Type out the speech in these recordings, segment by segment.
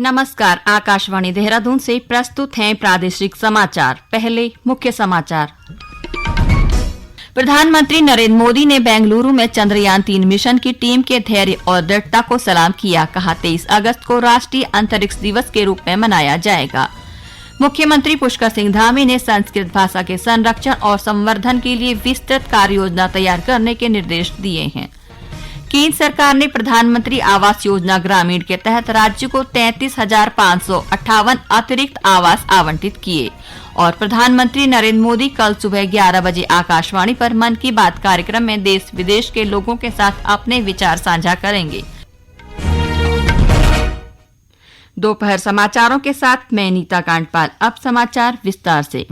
नमस्कार, आकाशवाणी देहरादून से प्रस्तुत हैं प्रादेशिक समाचार। पहले मुख्य समाचार। प्रधानमंत्री नरेंद्र मोदी ने बेंगलुरु में चंद्रयान-3 मिशन की टीम के धैर्य और दृढ़ता को सलाम किया। कहा 23 अगस्त को राष्ट्रीय अंतरिक्ष दिवस के रूप में मनाया जाएगा। मुख्यमंत्री पुष्कर सिंह धामी ने संस्कृत भाषा के संरक्षण और संवर्धन के लिए विस्तृत कार्य योजना तैयार करने के निर्देश दिए हैं। केंद्र सरकार ने प्रधानमंत्री आवास योजना ग्रामीण के तहत राज्य को 33,558 अतिरिक्त आवास आवंटित किए। और प्रधानमंत्री नरेंद्र मोदी कल सुबह 11 बजे आकाशवाणी पर मन की बात कार्यक्रम में देश विदेश के लोगों के साथ अपने विचार साझा करेंगे। दोपहर समाचारों के साथ मैं नीता कांडपाल। अब समाचार विस्तार से।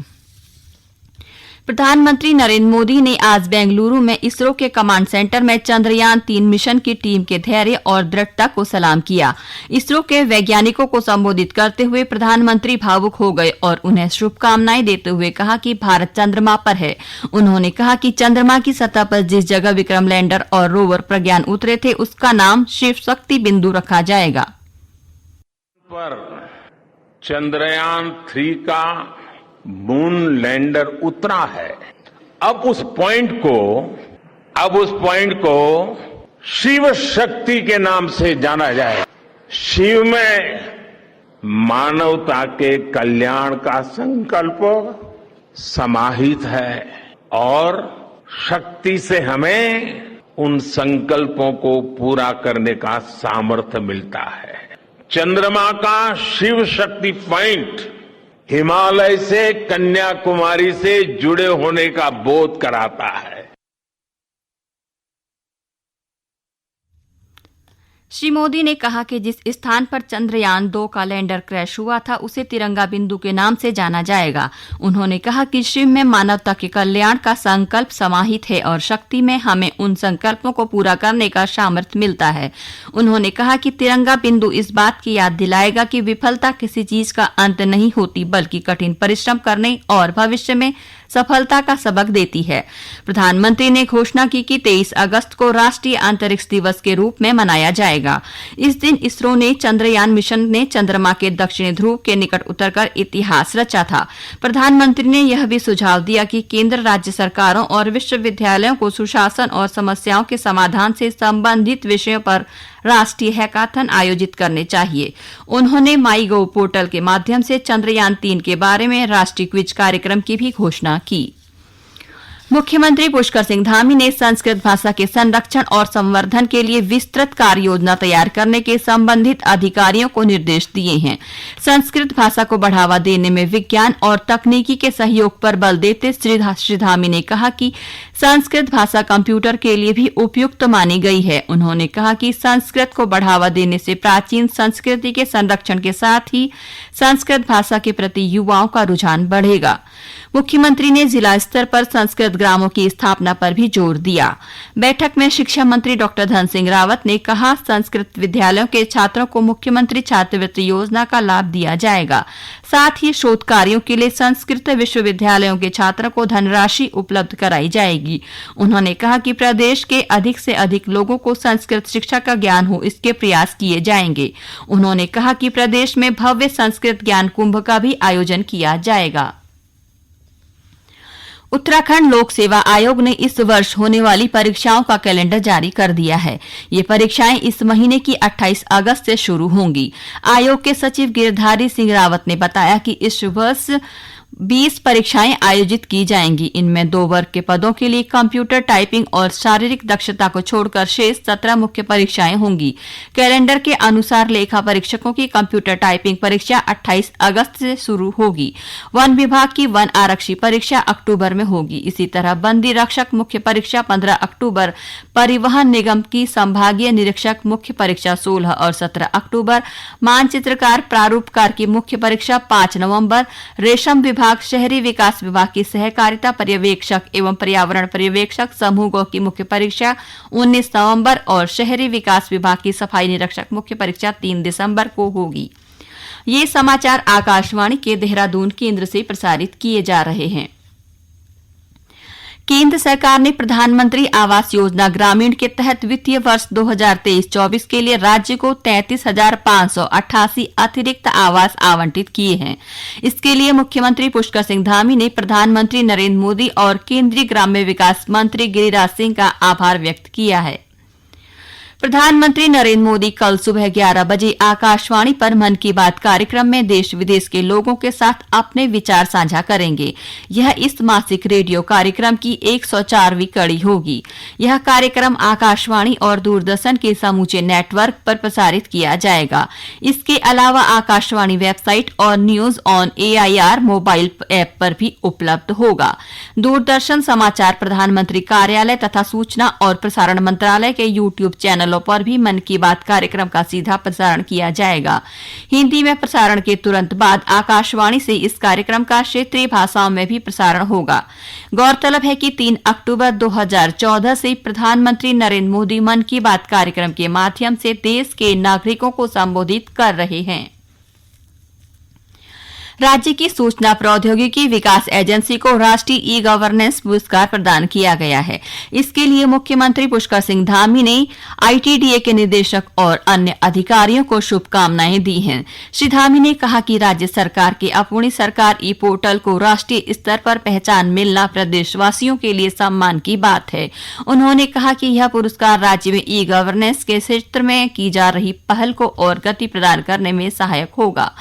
प्रधानमंत्री नरेंद्र मोदी ने आज बेंगलुरु में इसरो के कमांड सेंटर में चंद्रयान-3 मिशन की टीम के धैर्य और दृढ़ता को सलाम किया। इसरो के वैज्ञानिकों को संबोधित करते हुए प्रधानमंत्री भावुक हो गए और उन्हें शुभकामनाएं देते हुए कहा कि भारत चंद्रमा पर है। उन्होंने कहा कि चंद्रमा की सतह पर जिस जगह विक्रम लैंडर और रोवर प्रज्ञान उतरे थे, उसका नाम शिव शक्ति बिंदु रखा जाएगा। पर चंद्रयान-3 का मून लैंडर उतरा है। अब उस पॉइंट को शिव शक्ति के नाम से जाना जाए। शिव में मानवता के कल्याण का संकल्प समाहित है और शक्ति से हमें उन संकल्पों को पूरा करने का सामर्थ्य मिलता है। चंद्रमा का शिव शक्ति पॉइंट हिमालय से कन्याकुमारी से जुड़े होने का बोध कराता है। श्री मोदी ने कहा कि जिस स्थान पर चंद्रयान-2 का लैंडर क्रैश हुआ था, उसे तिरंगा बिंदु के नाम से जाना जाएगा। उन्होंने कहा कि शिव में मानवता के कल्याण का संकल्प समाहित है और शक्ति में हमें उन संकल्पों को पूरा करने का सामर्थ्य मिलता है। उन्होंने कहा कि तिरंगा बिंदु इस बात की याद दिलाएगा कि विफलता किसी चीज का अंत नहीं होती, बल्कि कठिन परिश्रम करने और भविष्य में सफलता का सबक देती है। प्रधानमंत्री ने घोषणा की कि 23 अगस्त को राष्ट्रीय अंतरिक्ष दिवस के रूप में मनाया जाएगा। इस दिन इसरो ने चंद्रयान मिशन ने चंद्रमा के दक्षिणी ध्रुव के निकट उतरकर इतिहास रचा था। प्रधानमंत्री ने यह भी सुझाव दिया कि केंद्र, राज्य सरकारों और विश्वविद्यालयों को सुशासन और समस्याओं के समाधान से संबंधित विषयों पर राष्ट्रीय हैकाथन आयोजित करने चाहिए। उन्होंने माईगोव पोर्टल के माध्यम से चंद्रयान-3 के बारे में राष्ट्रीय क्विज कार्यक्रम की भी घोषणा की। मुख्यमंत्री पुष्कर सिंह धामी ने संस्कृत भाषा के संरक्षण और संवर्धन के लिए विस्तृत कार्य योजना तैयार करने के संबंधित अधिकारियों को निर्देश दिए हैं। संस्कृत भाषा को बढ़ावा देने में विज्ञान और तकनीकी के सहयोग पर बल देते श्री धामी ने कहा कि संस्कृत भाषा कंप्यूटर के लिए भी उपयुक्त मानी गई है। उन्होंने कहा कि संस्कृत को बढ़ावा देने से प्राचीन संस्कृति के संरक्षण के साथ ही संस्कृत भाषा के प्रति युवाओं का रुझान बढ़ेगा। मुख्यमंत्री ने जिला स्तर पर संस्कृत ग्रामों की स्थापना पर भी जोर दिया। बैठक में शिक्षा मंत्री डॉक्टर धन सिंह रावत ने कहा, संस्कृत विद्यालयों के छात्रों को मुख्यमंत्री छात्रवृत्ति योजना का लाभ दिया जाएगा। साथ ही शोध कार्यों के लिए संस्कृत विश्वविद्यालयों के छात्रों को धनराशि उपलब्ध कराई जाएगी। उन्होंने कहा कि प्रदेश के अधिक से अधिक लोगों को संस्कृत शिक्षा का ज्ञान हो, इसके प्रयास किए जाएंगे। उन्होंने कहा कि प्रदेश में भव्य संस्कृत ज्ञान कुंभ का भी आयोजन किया जाएगा। उत्तराखंड लोक सेवा आयोग ने इस वर्ष होने वाली परीक्षाओं का कैलेंडर जारी कर दिया है। ये परीक्षाएं इस महीने की 28 अगस्त से शुरू होंगी। आयोग के सचिव गिरधारी सिंह रावत ने बताया कि इस वर्ष 20 परीक्षाएं आयोजित की जाएंगी। इनमें 2 वर्ग के पदों के लिए कंप्यूटर टाइपिंग और शारीरिक दक्षता को छोड़कर शेष 17 मुख्य परीक्षाएं होंगी। कैलेंडर के अनुसार लेखा परीक्षकों की कंप्यूटर टाइपिंग परीक्षा 28 अगस्त से शुरू होगी। वन विभाग की वन आरक्षी परीक्षा अक्टूबर में होगी। इसी तरह बंदी रक्षक मुख्य परीक्षा 15 अक्टूबर, परिवहन निगम की संभागीय निरीक्षक मुख्य परीक्षा 16 और 17 अक्टूबर, मानचित्रकार प्रारूपकार की मुख्य परीक्षा 5 नवंबर, रेशम विभाग, शहरी विकास विभाग की सहकारिता पर्यवेक्षक एवं पर्यावरण पर्यवेक्षक समूह ग की मुख्य परीक्षा 19 नवंबर और शहरी विकास विभाग की सफाई निरीक्षक मुख्य परीक्षा 3 दिसंबर को होगी। ये समाचार आकाशवाणी के देहरादून केंद्र से प्रसारित किए जा रहे हैं। केंद्र सरकार ने प्रधानमंत्री आवास योजना ग्रामीण के तहत वित्तीय वर्ष 2023-24 के लिए राज्य को 33,588 अतिरिक्त आवास आवंटित किए हैं। इसके लिए मुख्यमंत्री पुष्कर सिंह धामी ने प्रधानमंत्री नरेंद्र मोदी और केंद्रीय ग्राम्य विकास मंत्री गिरिराज सिंह का आभार व्यक्त किया है। प्रधानमंत्री नरेंद्र मोदी कल सुबह 11 बजे आकाशवाणी पर मन की बात कार्यक्रम में देश विदेश के लोगों के साथ अपने विचार साझा करेंगे। यह इस मासिक रेडियो कार्यक्रम की 104वीं कड़ी होगी। यह कार्यक्रम आकाशवाणी और दूरदर्शन के समूचे नेटवर्क पर प्रसारित किया जाएगा। इसके अलावा आकाशवाणी वेबसाइट और news on AIR mobile app पर भी उपलब्ध होगा। दूरदर्शन समाचार, प्रधानमंत्री कार्यालय तथा सूचना और प्रसारण मंत्रालय के YouTube चैनल पर भी मन की बात कार्यक्रम का सीधा प्रसारण किया जाएगा। हिंदी में प्रसारण के तुरंत बाद आकाशवाणी से इस कार्यक्रम का क्षेत्रीय भाषाओं में भी प्रसारण होगा। गौरतलब है कि 3 अक्टूबर 2014 से प्रधानमंत्री नरेंद्र मोदी मन की बात कार्यक्रम के माध्यम से देश के नागरिकों को संबोधित कर रहे हैं। राज्य की सूचना प्रौद्योगिकी विकास एजेंसी को राष्ट्रीय ई-गवर्नेंस पुरस्कार प्रदान किया गया है। इसके लिए मुख्यमंत्री पुष्कर सिंह धामी ने ITDA के निदेशक और अन्य अधिकारियों को शुभकामनाएं दी हैं। श्री धामी ने कहा कि राज्य सरकार के अपनी सरकार ई पोर्टल को राष्ट्रीय स्तर पर पहचान मिलना प्रदेशवासियों के लिए सम्मान की बात है। उन्होंने कहा कि यह पुरस्कार राज्य में ई-गवर्नेंस के क्षेत्र में की जा रही पहल को और गति प्रदान करने में सहायक होगा।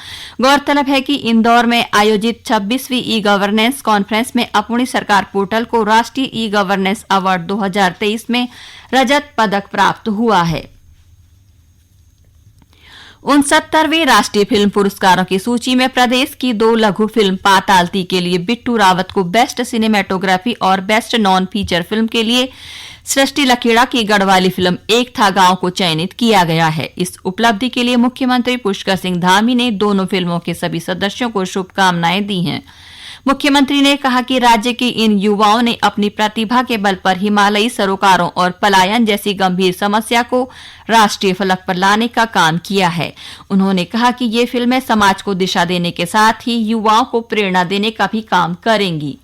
गौरतलब है कि इंदौर में आयोजित 26वीं ई-गवर्नेंस कॉन्फ्रेंस में अपनी सरकार पोर्टल को राष्ट्रीय ई-गवर्नेंस अवार्ड 2023 में रजत पदक प्राप्त हुआ है। 69वें राष्ट्रीय फिल्म पुरस्कारों की सूची में प्रदेश की 2 लघु फिल्म पातालती के लिए बिट्टू रावत को बेस्ट सिनेमेटोग्राफी और बेस्ट नॉन फीचर फिल्म के लिए सृष्टि लखेड़ा की गढ़वाली फिल्म एक था गांव को चयनित किया गया है। इस उपलब्धि के लिए मुख्यमंत्री पुष्कर सिंह धामी ने दोनों फिल्मों के सभी सदस्यों को शुभकामनाएं दी हैं। मुख्यमंत्री ने कहा कि राज्य के इन युवाओं ने अपनी प्रतिभा के बल पर हिमालयी सरोकारों और पलायन जैसी गंभीर समस्या को राष्ट्रीय फलक पर लाने का काम किया है। उन्होंने कहा कि ये फिल्में समाज को दिशा देने के साथ ही युवाओं को प्रेरणा देने का भी काम करेंगी।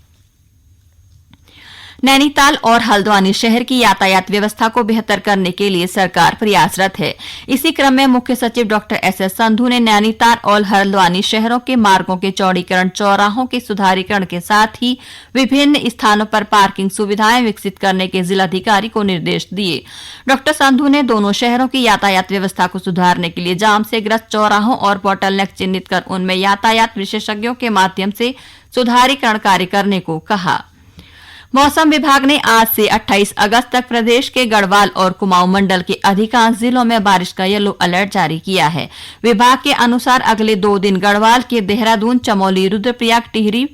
नैनीताल और हल्द्वानी शहर की यातायात व्यवस्था को बेहतर करने के लिए सरकार प्रयासरत है। इसी क्रम में मुख्य सचिव डॉक्टर SS संधू ने नैनीताल और हल्द्वानी शहरों के मार्गों के चौड़ीकरण, चौराहों के सुधारीकरण के साथ ही विभिन्न स्थानों पर पार्किंग सुविधाएं विकसित करने के जिलाधिकारी को निर्देश दिए। डॉक्टर संधू ने दोनों शहरों की यातायात व्यवस्था को सुधारने के लिए जाम से ग्रस्त चौराहों और बॉटलनेक चिन्हित कर उनमें यातायात विशेषज्ञों के माध्यम से सुधारीकरण कार्य करने को कहा। मौसम विभाग ने आज से 28 अगस्त तक प्रदेश के गढ़वाल और कुमाऊं मंडल के अधिकांश जिलों में बारिश का येलो अलर्ट जारी किया है। विभाग के अनुसार अगले 2 दिन गढ़वाल के देहरादून, चमोली, रुद्रप्रयाग, टिहरी,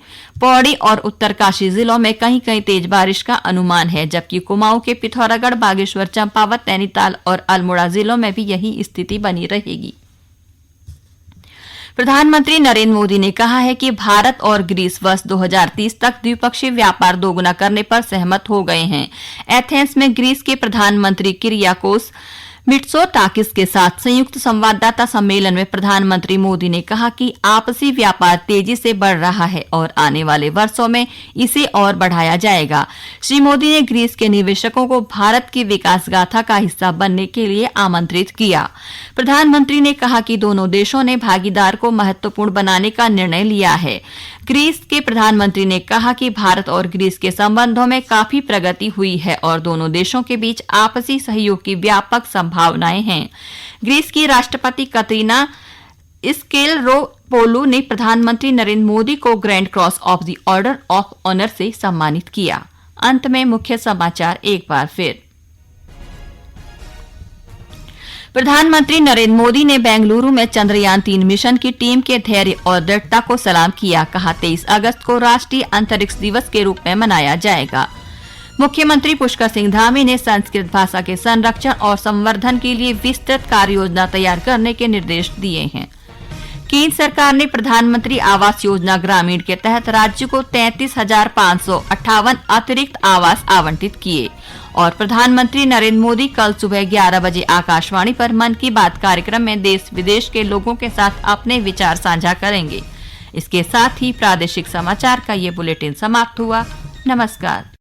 पौड़ी और उत्तरकाशी जिलों में कहीं कहीं तेज बारिश का अनुमान है, जबकि कुमाऊं के पिथौरागढ़, बागेश्वर, चंपावत, नैनीताल और अल्मोड़ा जिलों में भी यही स्थिति बनी रहेगी। प्रधानमंत्री नरेंद्र मोदी ने कहा है कि भारत और ग्रीस वर्ष 2030 तक द्विपक्षीय व्यापार दोगुना करने पर सहमत हो गए हैं। एथेंस में ग्रीस के प्रधानमंत्री किरियाकोस मिट्सोटाकिस के साथ संयुक्त संवाददाता सम्मेलन में प्रधानमंत्री मोदी ने कहा कि आपसी व्यापार तेजी से बढ़ रहा है और आने वाले वर्षों में इसे और बढ़ाया जाएगा। श्री मोदी ने ग्रीस के निवेशकों को भारत की विकास गाथा का हिस्सा बनने के लिए आमंत्रित किया। प्रधानमंत्री ने कहा कि दोनों देशों ने भागीदार को महत्वपूर्ण बनाने का निर्णय लिया है। ग्रीस के प्रधानमंत्री ने कहा कि भारत और ग्रीस के संबंधों में काफी प्रगति हुई है और दोनों देशों के बीच आपसी सहयोग की व्यापक संभावनाएं हैं। ग्रीस की राष्ट्रपति कतरीना स्केलरोपोलू ने प्रधानमंत्री नरेंद्र मोदी को grand cross of the order of honour से सम्मानित किया। अंत में मुख्य समाचार एक बार फिर। प्रधानमंत्री नरेंद्र मोदी ने बेंगलुरु में चंद्रयान 3 मिशन की टीम के धैर्य और दृढ़ता को सलाम किया। कहा 23 अगस्त को राष्ट्रीय अंतरिक्ष दिवस के रूप में मनाया जाएगा। मुख्यमंत्री पुष्कर सिंह धामी ने संस्कृत भाषा के संरक्षण और संवर्धन के लिए विस्तृत कार्य योजना तैयार करने के निर्देश दिए हैं। केंद्र सरकार ने प्रधानमंत्री आवास योजना ग्रामीण के तहत राज्य को 33,558 अतिरिक्त आवास आवंटित किए और प्रधानमंत्री नरेंद्र मोदी कल सुबह 11 बजे आकाशवाणी पर मन की बात कार्यक्रम में देश विदेश के लोगों के साथ अपने विचार साझा करेंगे। इसके साथ ही प्रादेशिक समाचार का ये बुलेटिन समाप्त हुआ। नमस्कार।